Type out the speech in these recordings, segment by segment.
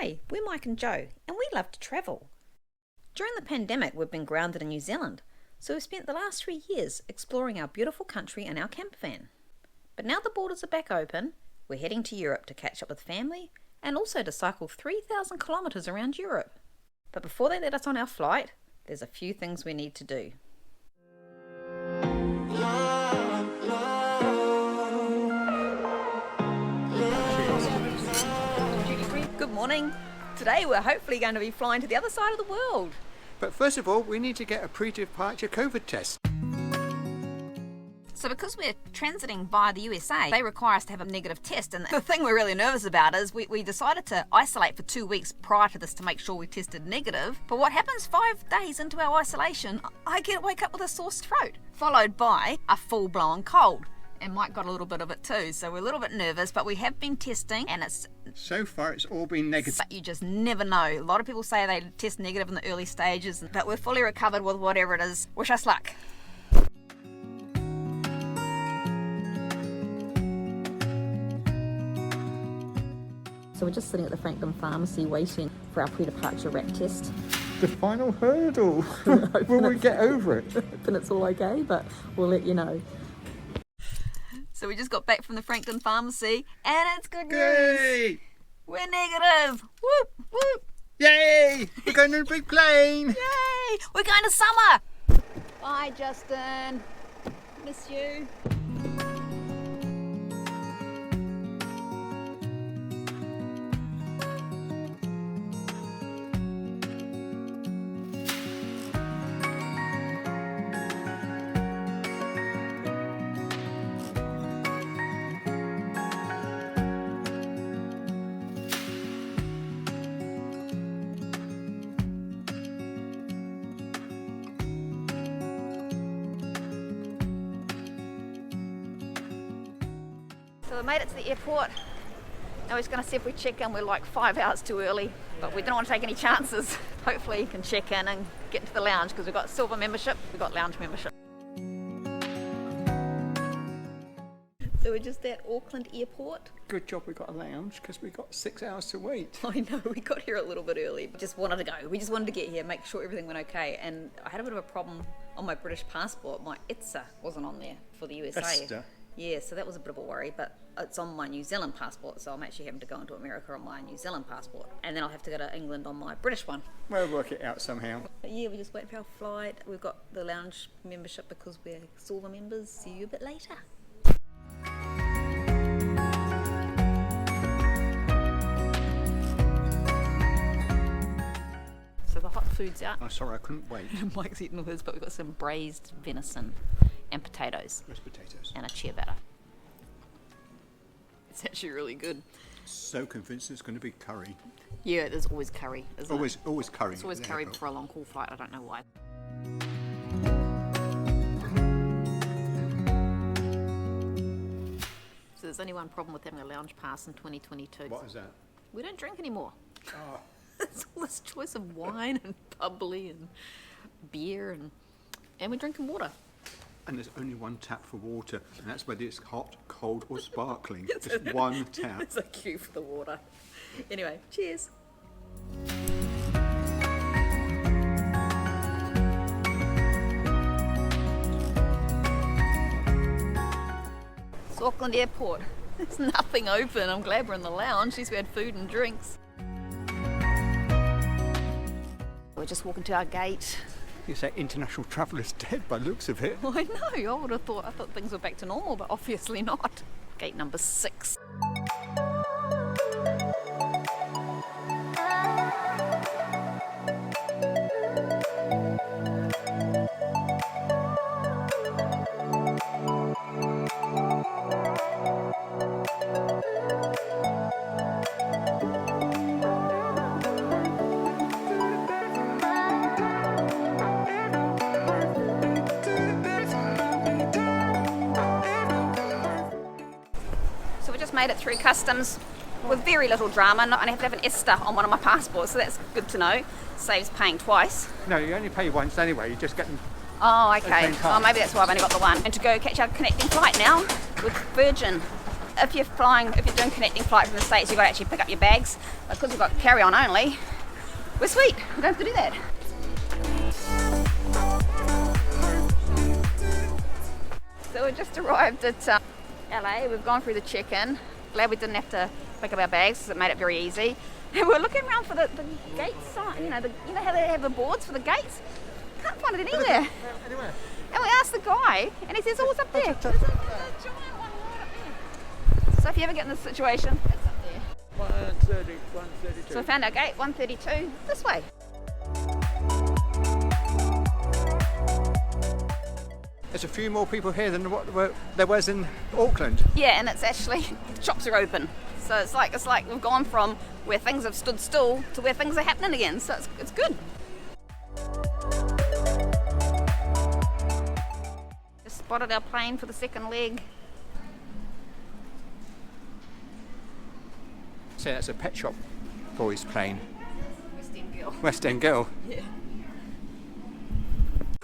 Hi, we're Mike and Joe, and we love to travel. During the pandemic, we've been grounded in New Zealand, so we've spent the last 3 years exploring our beautiful country in our camper van. But now the borders are back open, we're heading to Europe to catch up with family and also to cycle 3,000 kilometres around Europe. But before they let us on our flight, there's a few things we need to do. Good morning. Today we're hopefully going to be flying to the other side of the world. But first of all, we need to get a pre-departure COVID test. So because we're transiting via the USA, they require us to have a negative test. And the thing we're really nervous about is we decided to isolate for 2 weeks prior to this to make sure we tested negative. But what happens 5 days into our isolation, I wake up with a sore throat, followed by a full-blown cold. And Mike got a little bit of it too, so we're a little bit nervous, but we have been testing and So far it's all been negative. But you just never know. A lot of people say they test negative in the early stages, but we're fully recovered with whatever it is. Wish us luck. So we're just sitting at the Franklin Pharmacy waiting for our pre-departure RAT test. The final hurdle. Will we get over it? Hoping it's all okay, but we'll let you know. So we just got back from the Franklin Pharmacy, and it's good news. Yay! We're negative. Whoop, whoop. Yay! We're going on a big plane. Yay! We're going to summer. Bye, Justin. Miss you. So we made it to the airport. Now he's going to see if we check in. We're like 5 hours too early, but we don't want to take any chances. Hopefully you can check in and get into the lounge because we've got silver membership, we've got lounge membership. So we're just at Auckland airport. Good job we got a lounge because we got 6 hours to wait. I know, we got here a little bit early, but just wanted to go. We just wanted to get here, make sure everything went okay. And I had a bit of a problem on my British passport. My ETSA wasn't on there for the USA. ETSA? Yeah, so that was a bit of a worry, but it's on my New Zealand passport, so I'm actually having to go into America on my New Zealand passport, and then I'll have to go to England on my British one. We'll work it out somehow. But yeah, we're just waiting for our flight. We've got the lounge membership because we're silver members. See you a bit later. So the hot food's out. Oh, sorry, I couldn't wait. Mike's eating all his, but we've got some braised venison and potatoes. Roast potatoes. And a ciabatta. It's actually really good. So convinced it's going to be curry. Yeah, there's always curry, isn't it? Always curry. It's always curry for a long haul flight, I don't know why. So there's only one problem with having a lounge pass in 2022. What is that? We don't drink anymore. Oh. It's all this choice of wine and bubbly and beer and we're drinking water. And there's only one tap for water, and that's whether it's hot, cold or sparkling. Just one tap. There's a queue for the water. Anyway, cheers. It's Auckland Airport. There's nothing open. I'm glad we're in the lounge. At least we had food and drinks. We're just walking to our gate. You say international traveller's dead by looks of it. I know, I thought things were back to normal, but obviously not. Gate number 6. Made it through customs with very little drama. I have to have an ESTA on one of my passports, so that's good to know. Saves paying twice. No, you only pay once anyway. You just get them. Oh, okay. Oh, maybe that's why I've only got the one. And to go catch our connecting flight now with Virgin. if you're doing connecting flight from the States, you've got to actually pick up your bags. Because we've got carry-on only, we're sweet. We don't have to do that. So we just arrived at LA. We've gone through the check-in. Glad we didn't have to pick up our bags because it made it very easy. And we're looking around for the gate sign. You know how they have the boards for the gates? Can't find it anywhere. Anywhere. And we asked the guy, and he says, "Oh, it's up there." There's a giant one right up there. So if you ever get in this situation, it's up there. 130, 132. So we found our gate, 132, this way. There's a few more people here than what there was in Auckland. Yeah, and it's actually, the shops are open. So it's like we've gone from where things have stood still to where things are happening again. So it's good. Just spotted our plane for the second leg. So that's a pet shop boys plane. West End girl. West End girl. Yeah.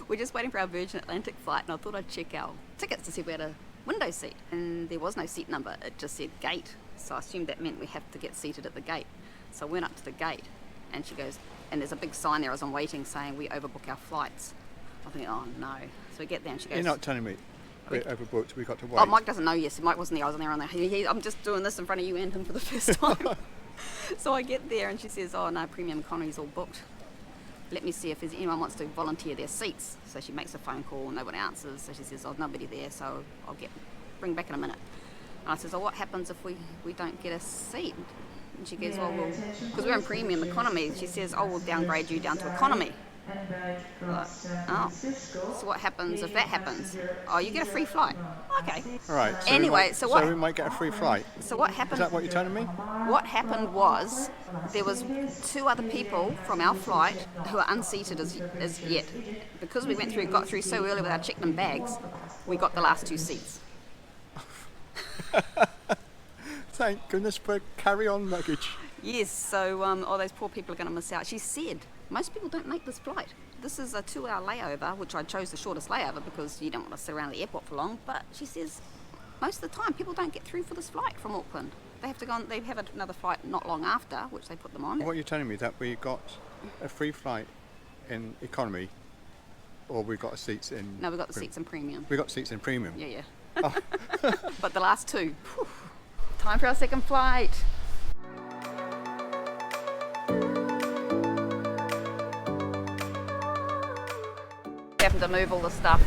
We're just waiting for our Virgin Atlantic flight, and I thought I'd check our tickets to see if we had a window seat, and there was no seat number. It just said gate, so I assumed that meant we have to get seated at the gate. So I went up to the gate, and she goes, and there's a big sign there as I'm waiting saying we overbook our flights. I think, oh no. So we get there and she goes, You're not telling me we're overbooked, we've got to wait. Oh, Mike doesn't know yet. Mike wasn't there, I was there on there. I'm just doing this in front of you and him for the first time. So I get there and she says, oh no, premium economy's all booked. Let me see if anyone wants to volunteer their seats. So she makes a phone call, no one answers. So she says, oh, nobody there, so I'll bring back in a minute. And I says, oh, what happens if we don't get a seat? And she goes, well, because we're in premium economy, she says, oh, we'll downgrade you down to economy. Like, oh, so what happens if that happens? Oh, you get a free flight. Okay. All right. So Anyway, so we might get a free flight. So what happened? Is that what you're telling me? What happened was there was 2 other people from our flight who are unseated as yet. Because we got through so early with our checked-in bags, we got the last 2 seats. Thank goodness for carry-on luggage. Yes, so all those poor people are going to miss out. She said most people don't make this flight. This is a 2-hour layover, which I chose the shortest layover because you don't want to sit around the airport for long. But she says most of the time people don't get through for this flight from Auckland. They have to go on, they have another flight not long after, which they put them on. What are you telling me, that we got a free flight in economy, or we got seats in... No, we got the seats in premium. We got seats in premium? Yeah. Oh. But the last 2. Whew. Time for our second flight. Having to move all the stuff.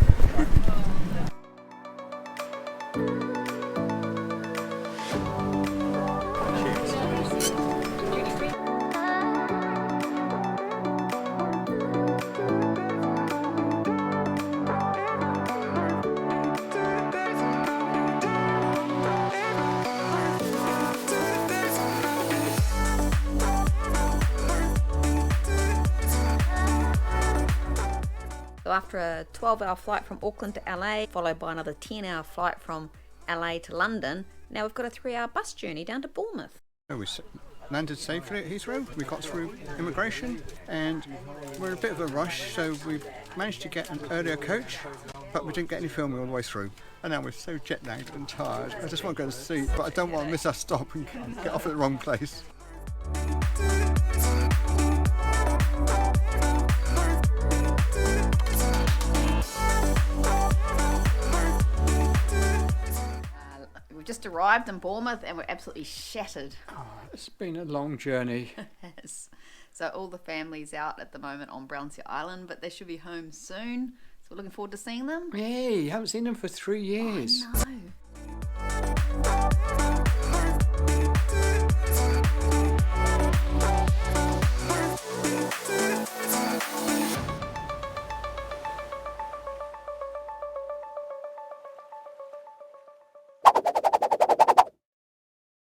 So after a 12-hour flight from Auckland to LA, followed by another 10-hour flight from LA to London, now we've got a 3-hour bus journey down to Bournemouth. We landed safely at Heathrow. We got through immigration and we're in a bit of a rush, so we've managed to get an earlier coach, but we didn't get any filming all the way through. And now we're so jet lagged and tired. I just want to go to sleep, but I don't want to miss our stop and get off at the wrong place. We've just arrived in Bournemouth and we're absolutely shattered. Oh, it's been a long journey. Yes. So all the family's out at the moment on Brownsea Island, but they should be home soon. So we're looking forward to seeing them. Hey, you haven't seen them for 3 years. I know.